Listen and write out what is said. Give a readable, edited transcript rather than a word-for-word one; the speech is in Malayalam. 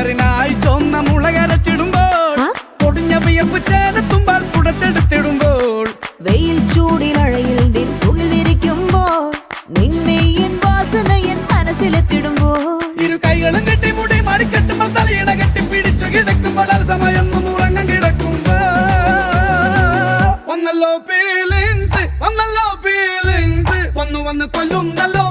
കറിനായി ചൊന്ന മുളകരച്ചിടുമ്പോൾ പൊടിഞ്ഞ വിയർപ്പ് ചേലത്തുമ്പാൽ പുടച്ചെടുത്തിടുമ്പോൾ വെയിൽ ചൂടിനഴയിൽ നിൻ തുകിൽ വിരിക്കുമ്പോൾ നിന്നെയിൻ വാസന എൻ മനസ്സിലെത്തിടുമ്പോൾ ഇരു കൈകളും കെട്ടി മുടി മടിക്കെട്ടുമ്പോൾ തലയിട കെട്ടി പിടിച്ചു കിടക്കുമ്പോൾ സമയൊന്നും ഉറങ്ങാൻ കിടക്കുമ്പോ വന്നല്ലോ ഫീലിങ്സ് വന്നു വന്ന് കൊല്ലുന്നല്ലോ